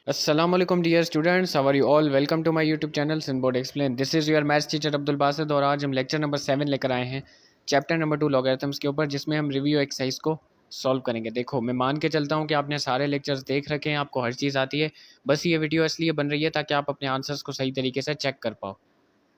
Assalamualaikum dear students, how are you all? Welcome to my YouTube channel Sinboard Explain. This is your maths teacher Abdul Basit और आज हम lecture number 7 लेकर आए हैं chapter number 2 logarithms के ऊपर, जिसमें हम रिव्यू एक्सरसाइज को सॉल्व करेंगे। देखो, मैं मान के चलता हूँ कि आपने सारे लेक्चर्स देख रखे हैं, आपको हर चीज़ आती है। बस ये वीडियो इसलिए बन रही है ताकि आप अपने आंसर्स को सही तरीके से चेक कर पाओ।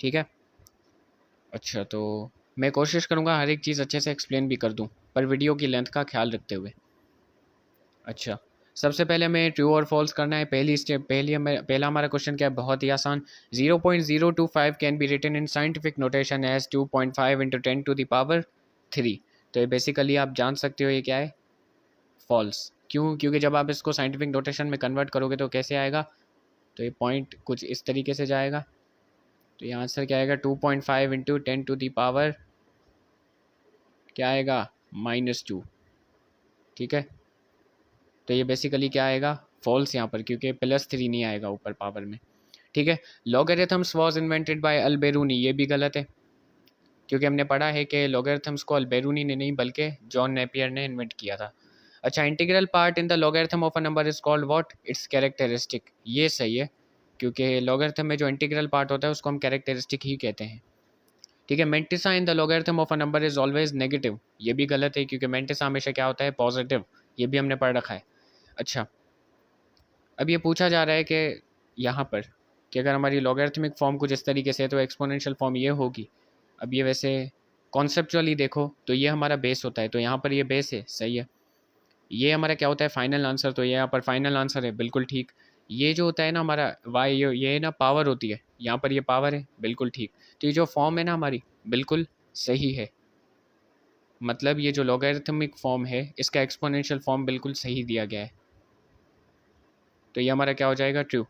ठीक है। अच्छा, तो मैं कोशिश करूँगा हर एक चीज़ अच्छे से एक्सप्लेन भी कर दूँ, पर वीडियो की लेंथ का ख्याल रखते हुए। अच्छा, सबसे पहले हमें ट्रू और फॉल्स करना है। पहला हमारा क्वेश्चन क्या है, बहुत ही आसान। 0.025 can be written in scientific notation as 2.5 into 10 to the power 3। तो ये बेसिकली आप जान सकते हो ये क्या है, फॉल्स। क्यों? क्योंकि जब आप इसको साइंटिफिक नोटेशन में कन्वर्ट करोगे तो कैसे आएगा, तो ये पॉइंट कुछ इस तरीके से जाएगा। तो ये आंसर क्या आएगा, 2.5 इंटू 10 टू द पावर क्या आएगा, -2। ठीक है, तो ये बेसिकली क्या आएगा, फॉल्स यहाँ पर, क्योंकि +3 नहीं आएगा ऊपर पावर में। ठीक है। Logarithms was invented by Al-Biruni, ये भी गलत है, क्योंकि हमने पढ़ा है कि लॉगरिथम्स को अल-बेरूनी ने नहीं बल्कि जॉन नेपियर ने इन्वेंट किया था। अच्छा, integral part in the logarithm of a number is called what, it's characteristic. ये सही है, क्योंकि लॉगरिथम में जो इंटीग्रल पार्ट होता है उसको हम कैरेक्टरिस्टिक ही कहते हैं। ठीक है। Mantissa in the logarithm of a number is always negative, ये भी गलत है, क्योंकि मेंटिसा हमेशा क्या होता है, पॉजिटिव। ये भी हमने पढ़ रखा है। अच्छा, अब ये पूछा जा रहा है कि यहाँ पर कि अगर हमारी लॉगरिथमिक फॉर्म कुछ इस तरीके से है तो एक्सपोनेंशियल फॉर्म ये होगी। अब ये वैसे कॉन्सेप्चुअली देखो तो ये हमारा बेस होता है, तो यहाँ पर ये बेस है, सही है। ये हमारा क्या होता है, फाइनल आंसर, तो ये यहाँ पर फाइनल आंसर है, बिल्कुल ठीक। ये जो होता है ना हमारा वाई, ये ना पावर होती है, यहाँ पर ये पावर है, बिल्कुल ठीक। तो ये जो फॉर्म है ना हमारी, बिल्कुल सही है। मतलब ये जो लॉगरिथमिक फॉर्म है इसका एक्सपोनेंशियल फॉर्म बिल्कुल सही दिया गया है, तो ये हमारा क्या हो जाएगा, ट्रू।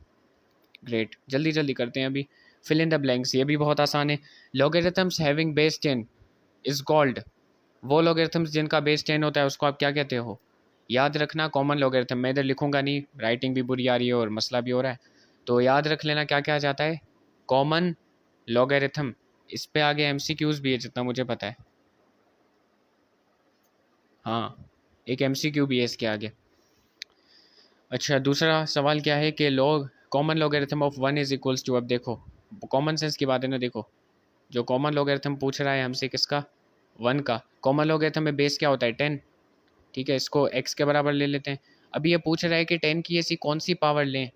ग्रेट, जल्दी जल्दी करते हैं अभी। फिल इन द ब्लैंक्स, ये भी बहुत आसान है। Logarithms having base 10 is called, वो लॉगरिथम्स जिनका बेस 10 होता है उसको आप क्या कहते हो, याद रखना कॉमन लॉगरिथम। मैं इधर लिखूंगा नहीं, राइटिंग भी बुरी आ रही है और मसला भी हो रहा है, तो याद रख लेना क्या क्या आ जाता है, कॉमन लॉगरिथम। इस पे आगे एमसीक्यूज भी है जितना मुझे पता है। हाँ, एक एमसीक्यू भी है इसके आगे। अच्छा, दूसरा सवाल क्या है कि log common logarithm of 1 is equals to, अब देखो कॉमन सेंस की बात है ना, देखो जो कॉमन लॉगरिथम पूछ रहा है हमसे किसका, 1 का। कॉमन लॉगरिथम में बेस क्या होता है, 10। ठीक है, इसको x के बराबर ले लेते हैं। अभी ये पूछ रहा है कि 10 की ऐसी कौन सी पावर लें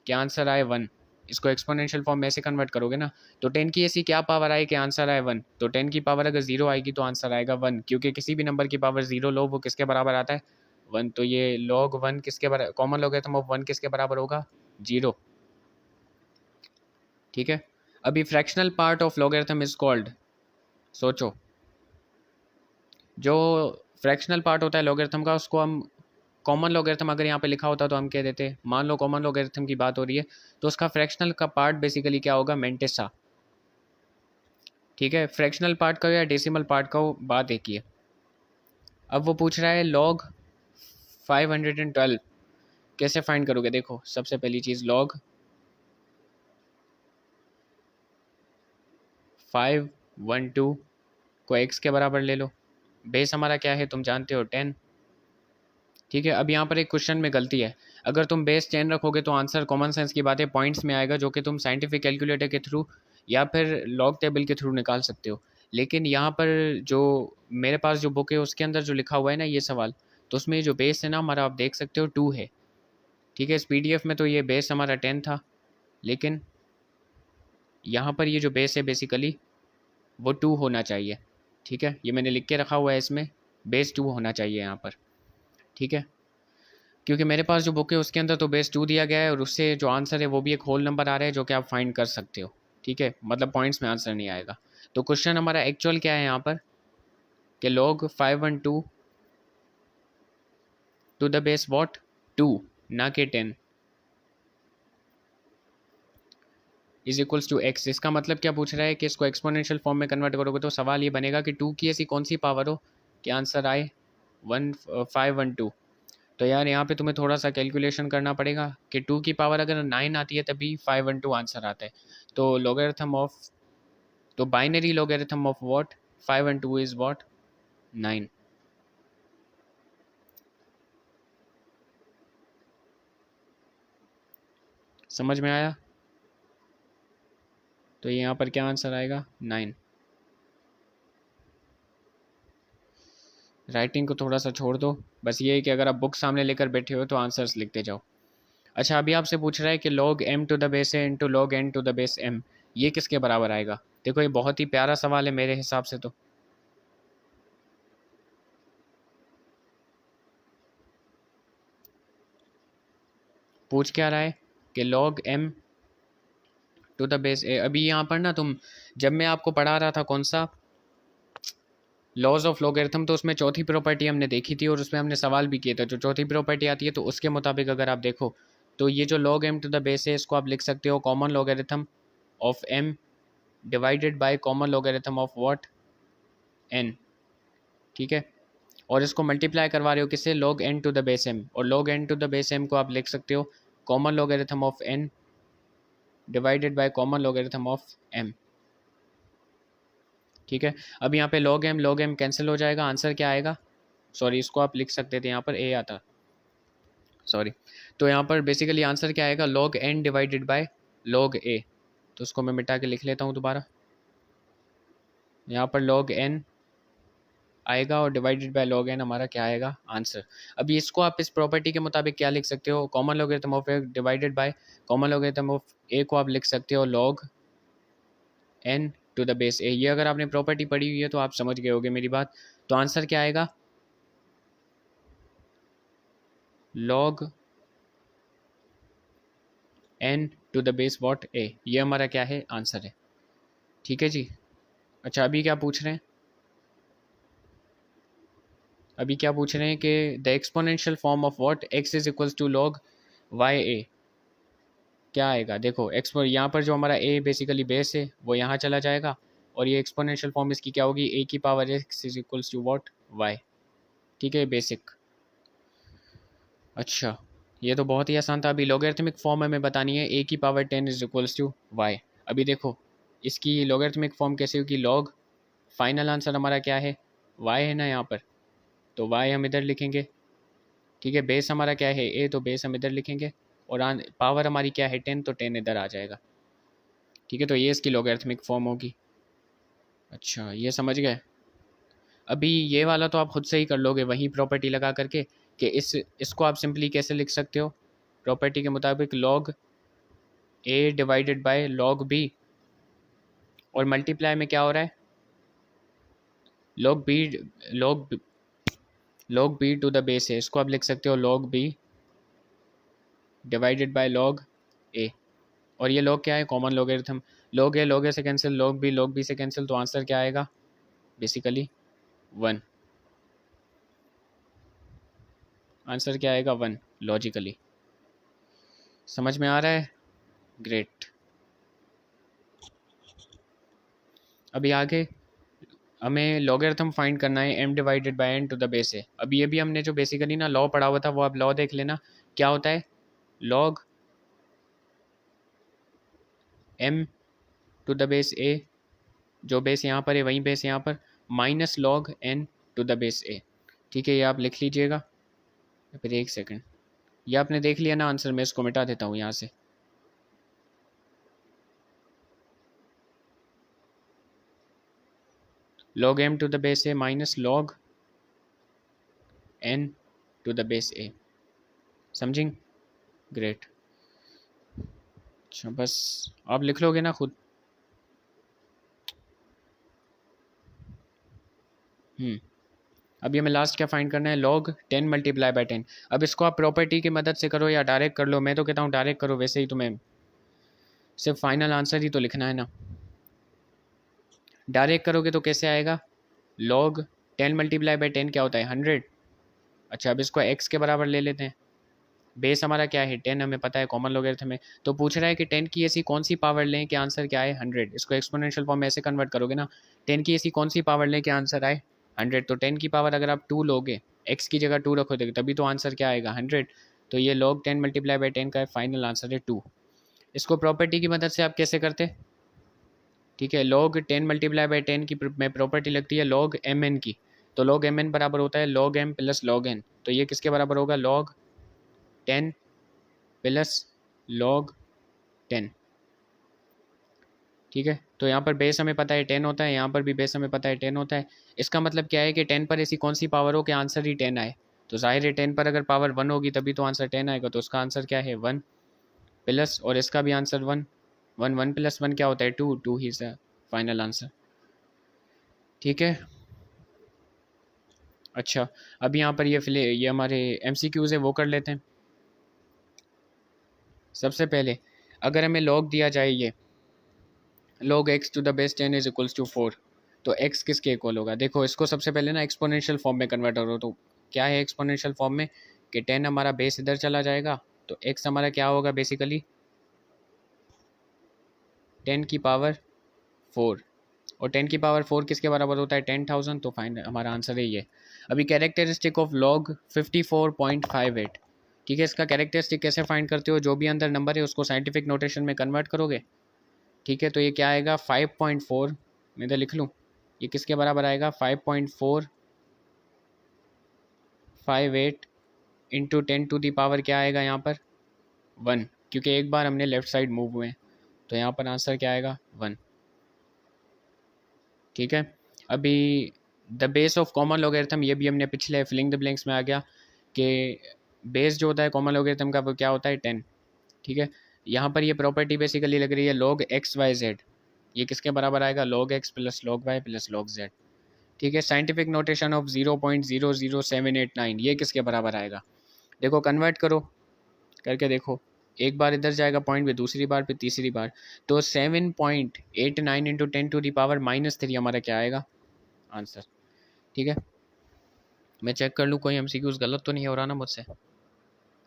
कि आंसर आए 1। इसको एक्सपोनेंशियल फॉर्म में ऐसे कन्वर्ट करोगे ना, तो 10 की ऐसी क्या पावर आए कि आंसर आए 1। तो 10 की पावर अगर 0 आएगी तो आंसर आएगा 1, क्योंकि किसी भी नंबर की पावर 0 लो वो किसके बराबर आता है, 1। तो ये लॉग 1 किसके बराबर, कॉमन लॉगरिथम ऑफ 1 किसके बराबर होगा, 0। ठीक है। अभी fractional part of logarithm is called, सोचो, जो फ्रैक्शनल पार्ट होता है लॉगरिथम का उसको हम कॉमन लॉगरिथम, अगर यहाँ पे लिखा होता तो हम कह देते, मान लो कॉमन लॉगरिथम की बात हो रही है तो उसका फ्रैक्शनल का पार्ट बेसिकली क्या होगा, मेंटेसा। ठीक है, फ्रैक्शनल पार्ट का या डेसिमल पार्ट का वो बात एक ही है। अब वो पूछ रहा है लॉग 512 कैसे फाइंड करोगे। देखो, सबसे पहली चीज़ लॉग 512 को x के बराबर ले लो। बेस हमारा क्या है तुम जानते हो, 10। ठीक है। अब यहाँ पर एक क्वेश्चन में गलती है, अगर तुम बेस 10 रखोगे तो आंसर कॉमन सेंस की बात है पॉइंट्स में आएगा, जो कि तुम साइंटिफिक कैलकुलेटर के थ्रू या फिर लॉग टेबल के थ्रू निकाल सकते हो। लेकिन यहाँ पर जो मेरे पास जो बुक है उसके अंदर जो लिखा हुआ है ना ये सवाल, तो उसमें जो बेस है ना हमारा, आप देख सकते हो 2 है। ठीक है, इस पीडीएफ में तो ये बेस हमारा 10 था, लेकिन यहाँ पर ये जो बेस है बेसिकली वो 2 होना चाहिए। ठीक है, ये मैंने लिख के रखा हुआ है, इसमें बेस 2 होना चाहिए यहाँ पर। ठीक है, क्योंकि मेरे पास जो बुक है उसके अंदर तो बेस 2 दिया गया है और उससे जो आंसर है वो भी एक होल नंबर आ रहा है जो कि आप फाइंड कर सकते हो। ठीक है, मतलब पॉइंट्स में आंसर नहीं आएगा। तो क्वेश्चन हमारा एक्चुअल क्या है यहाँ पर, कि log 512 to the base what, 2, ना कि 10 इज इक्वल्स टू एक्स। इसका मतलब क्या पूछ रहा है कि इसको एक्सपोनेंशियल फॉर्म में कन्वर्ट करोगे तो सवाल ये बनेगा कि 2 की ऐसी कौन सी पावर हो कि आंसर आए 512। तो यार यहाँ पे तुम्हें थोड़ा सा कैलकुलेशन करना पड़ेगा कि 2 की पावर अगर 9 आती है तभी 512 आंसर आता है। तो लॉगरिथम ऑफ, तो binary logarithm of what, 512 is what, 9। समझ में आया? तो यहाँ पर क्या आंसर आएगा? 9। राइटिंग को थोड़ा सा छोड़ दो, बस ये है कि अगर आप बुक सामने लेकर बैठे हो तो आंसर्स लिखते जाओ। अच्छा, अभी आपसे पूछ रहा है कि log m to the base a into log n to the base m, ये किसके बराबर आएगा? देखो ये बहुत ही प्यारा सवाल है मेरे हिसाब से। तो पूछ क्या रहा है कि log m to the base a. अभी यहाँ पर ना तुम, जब मैं आपको पढ़ा रहा था कौन सा लॉज ऑफ लॉगरिथम, तो उसमें चौथी प्रॉपर्टी हमने देखी थी और उसमें हमने सवाल भी किए थे। जो चौथी प्रॉपर्टी आती है तो उसके मुताबिक अगर आप देखो तो ये जो log m to the base है इसको आप लिख सकते हो common logarithm of m divided by common logarithm of what, n। ठीक है, और इसको मल्टीप्लाई करवा रहे हो किससे? log n to the base m, और log n to the base m को आप लिख सकते हो common logarithm of n divided by common logarithm of m। ठीक है, अब यहाँ पे log m कैंसिल हो जाएगा, आंसर क्या आएगा? सॉरी, इसको आप लिख सकते थे, यहाँ पर a आता, सॉरी। तो यहाँ पर बेसिकली आंसर क्या आएगा? log n divided by log a। तो उसको मैं मिटा के लिख लेता हूँ दोबारा। यहाँ पर log n आएगा और डिवाइडेड बाय log n हमारा क्या आएगा? आंसर। अभी इसको आप इस प्रॉपर्टी के मुताबिक क्या लिख सकते हो? Common logarithm of a divided by common logarithm of a को आप लिख सकते हो log n to the base a। ये अगर आपने प्रॉपर्टी पढ़ी हुई है तो आप समझ गए होगे मेरी बात। तो आंसर क्या आएगा? log n to the base what a। ये हमारा क्या है? आंसर है। ठीक है जी। अच्छा, अभी क्या पूछ रहे हैं? अभी क्या पूछ रहे हैं कि the exponential form of what x is equals to log y a, क्या आएगा? देखो एक्सपो, यहाँ पर जो हमारा a बेसिकली बेस है वो यहाँ चला जाएगा, और ये एक्सपोनेंशियल फॉर्म इसकी क्या होगी? a की power x is equals to what, y। ठीक है, बेसिक। अच्छा, ये तो बहुत ही आसान था। अभी लॉगरिथमिक फॉर्म हमें बतानी है a की power 10 is equals to y। अभी देखो इसकी लॉगरिथमिक फॉर्म कैसे होगी? log, फाइनल आंसर हमारा क्या है? y है ना यहाँ पर, तो y हम इधर लिखेंगे। ठीक है, बेस हमारा क्या है? a, तो बेस हम इधर लिखेंगे, और पावर हमारी क्या है? 10, तो 10 इधर आ जाएगा। ठीक है, तो ये इसकी लॉगरिथमिक फॉर्म होगी। अच्छा, ये समझ गए? अभी ये वाला तो आप खुद से ही कर लोगे वहीं प्रॉपर्टी लगा करके, कि इसको आप सिंपली कैसे लिख सकते हो प्रॉपर्टी के मुताबिक? log a divided by log b, और मल्टीप्लाई में क्या हो रहा है? log b, log log b to the base है, इसको आप लिख सकते हो log b divided by log a। और ये log क्या है? Common logarithm. log a से कैंसिल, log b से कैंसिल, तो आंसर क्या आएगा? बेसिकली 1। आंसर क्या आएगा? 1, लॉजिकली। समझ में आ रहा है? ग्रेट। अभी आगे हमें लॉगरिथम फाइंड करना है m divided by n to the base है। अभी ये भी हमने जो बेसिकली ना लॉ पढ़ा हुआ था वो आप लॉ देख लेना, क्या होता है? log m to the base a, जो बेस यहाँ पर है वही बेस यहाँ पर, minus log n to the base a। ठीक है, ये आप लिख लीजिएगा। फिर एक सेकंड, ये आपने देख लिया ना आंसर, मैं इसको मिटा देता हूँ यहाँ से। log m to the base a minus log n to the base a। समझें? ग्रेट। अच्छा, बस आप लिख लोगे ना खुद? अभी हमें लास्ट क्या फाइंड करना है? log 10 multiply by 10। अब इसको आप प्रॉपर्टी की मदद से करो या डायरेक्ट कर लो, मैं तो कहता हूँ डायरेक्ट करो, वैसे ही तुम्हें सिर्फ फाइनल आंसर ही तो लिखना है ना। डायरेक्ट करोगे तो कैसे आएगा? log 10 मल्टीप्लाई बाय 10 क्या होता है? 100। अच्छा, अब इसको x के बराबर ले लेते हैं। बेस हमारा क्या है? 10, हमें पता है कॉमन लॉगरिथम में। तो पूछ रहा है कि 10 की ऐसी कौन सी पावर लें कि आंसर क्या है? 100। इसको एक्सपोनेंशियल फॉर्म में ऐसे कन्वर्ट करोगे ना, 10 की ऐसी कौन सी पावर लें कि आंसर आए 100। तो 10 की पावर अगर आप 2 लोगे, x की जगह 2 रखोगे, तभी तो आंसर क्या आएगा? 100। तो ये log 10 मल्टीप्लाई बाई 10 का फाइनल आंसर है 2। इसको प्रॉपर्टी की मदद से आप कैसे करते? ठीक है, log 10 मल्टीप्लाई बाई 10 की में प्रॉपर्टी लगती है log mn की। तो log mn बराबर होता है log m plus log n। तो ये किसके बराबर होगा? log 10 plus log 10। ठीक है, तो यहाँ पर बेस हमें पता है 10 होता है, यहाँ पर भी बेस हमें पता है 10 होता है। इसका मतलब क्या है कि 10 पर ऐसी कौन सी पावर हो कि आंसर ही 10 आए। तो जाहिर है 10 पर अगर पावर 1 होगी तभी तो आंसर 10 आएगा। तो उसका आंसर क्या है 1 प्लस, और इसका भी आंसर 1 1 1 प्लस 1 क्या होता है 2 2 ही इज फाइनल आंसर। ठीक है, अच्छा अब यहाँ पर ये हमारे MCQs है वो कर लेते हैं। सबसे पहले अगर हमें लॉग दिया जाए, ये log x to the base 10 is equals to 4, तो x किसके इक्वल होगा। देखो इसको सबसे पहले ना एक्सपोनेंशियल फॉर्म में कन्वर्ट करो। तो क्या है एक्सपोनेंशियल फॉर्म में कि 10 हमारा बेस इधर चला जाएगा, तो x हमारा क्या होगा बेसिकली 10 की पावर 4, और 10 की पावर 4 किसके बराबर होता है 10,000। तो फाइन हमारा आंसर है ये। अभी कैरेक्टरिस्टिक ऑफ log 54.58। ठीक है, इसका कैरेक्टरिस्टिक कैसे फाइंड करते हो, जो भी अंदर नंबर है उसको साइंटिफिक नोटेशन में कन्वर्ट करोगे। ठीक है, तो ये क्या आएगा 5.4, मैं इधर लिख लूँ, ये किसके बराबर आएगा 5.458 इंटू 10 टू दी पावर क्या आएगा यहाँ पर 1, क्योंकि एक बार हमने लेफ्ट साइड मूव हुए हैं, तो यहाँ पर आंसर क्या आएगा 1। ठीक है, अभी the base of common logarithm, ये भी हमने पिछले फिलिंग द ब्लैंक्स में आ गया कि बेस जो होता है कॉमन लॉगरिथम का वो क्या होता है 10। ठीक है, यहाँ पर ये प्रॉपर्टी बेसिकली लग रही है log x y z, ये किसके बराबर आएगा log x plus log y plus log z। ठीक है, साइंटिफिक नोटेशन ऑफ 0.00789, ये किसके बराबर आएगा। देखो कन्वर्ट करो करके देखो, एक बार इधर जाएगा पॉइंट पे, दूसरी बार पे, तीसरी बार, तो 7.89 इंटू 10 टू दी पावर -3 हमारा क्या आएगा आंसर। ठीक है, मैं चेक कर लूँ कोई MCQs गलत तो नहीं हो रहा ना मुझसे।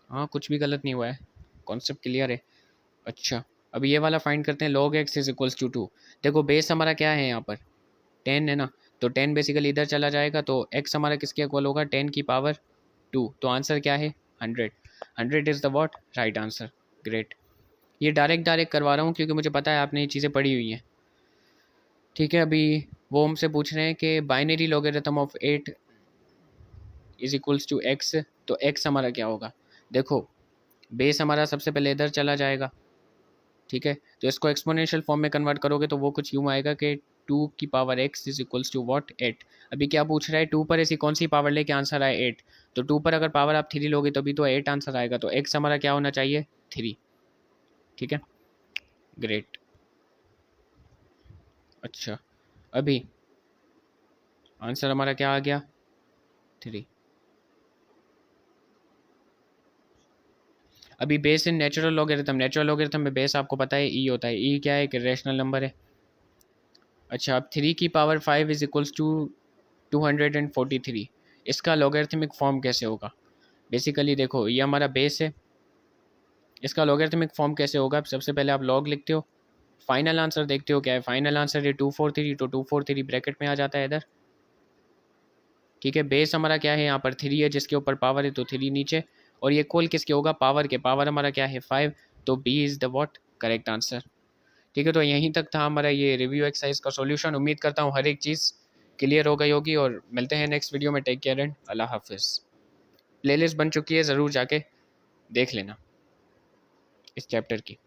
हाँ कुछ भी गलत नहीं हुआ है, कॉन्सेप्ट क्लियर है। अच्छा अब ये वाला फाइंड करते हैं log x is equals to 2। देखो बेस हमारा क्या है यहाँ पर 10 है ना, तो 10 बेसिकली इधर चला जाएगा, तो x हमारा किसके इक्वल होगा 10 की पावर 2, तो आंसर क्या है 100। 100 is the what right answer. Great, ये डायरेक्ट डायरेक्ट करवा रहा हूँ क्योंकि मुझे पता है आपने ये चीज़ें पढ़ी हुई हैं। ठीक है, अभी वो हमसे पूछ रहे हैं कि binary logarithm of 8 is equals to x, तो x हमारा क्या होगा। देखो बेस हमारा सबसे पहले इधर चला जाएगा, ठीक है, तो इसको एक्सपोनेंशियल फॉर्म में कन्वर्ट करोगे तो वो कुछ यूँ आएगा कि 2 की power x is equals to what 8। अभी क्या पूछ रहा है 2 पर ऐसी कौन सी पावर लेके आंसर आए 8, तो 2 पर अगर पावर आप 3 लोगे तभी तो 8 आंसर आएगा, तो x हमारा क्या होना चाहिए 3। ठीक है, ग्रेट। अच्छा अभी आंसर हमारा क्या आ गया 3। अभी बेस इन नेचुरल लॉगरिथम में बेस आपको पता है e होता है, e क्या है एक रेशनल नंबर है। अच्छा अब 3 की पावर 5 इज इक्वल्स टू 243, इसका लॉगरिथमिक फॉर्म कैसे होगा। बेसिकली देखो ये हमारा बेस है, इसका लॉगरिथमिक फॉर्म कैसे होगा, सबसे पहले आप लॉग लिखते हो, फाइनल आंसर देखते हो क्या है, फाइनल आंसर है 243, तो 243 ब्रैकेट में आ जाता है इधर। ठीक है, बेस हमारा क्या है यहाँ पर 3 है, जिसके ऊपर पावर है तो 3 नीचे, और ये कोल किसके होगा पावर के, पावर हमारा क्या है 5, तो B is the what correct answer. ठीक है, तो यहीं तक था हमारा ये रिव्यू एक्सरसाइज का सॉल्यूशन। उम्मीद करता हूँ हर एक चीज़ क्लियर हो गई होगी, और मिलते हैं नेक्स्ट वीडियो में। टेक केयर एंड अल्लाह हाफिज़। प्लेलिस्ट बन चुकी है, ज़रूर जाके देख लेना इस चैप्टर की।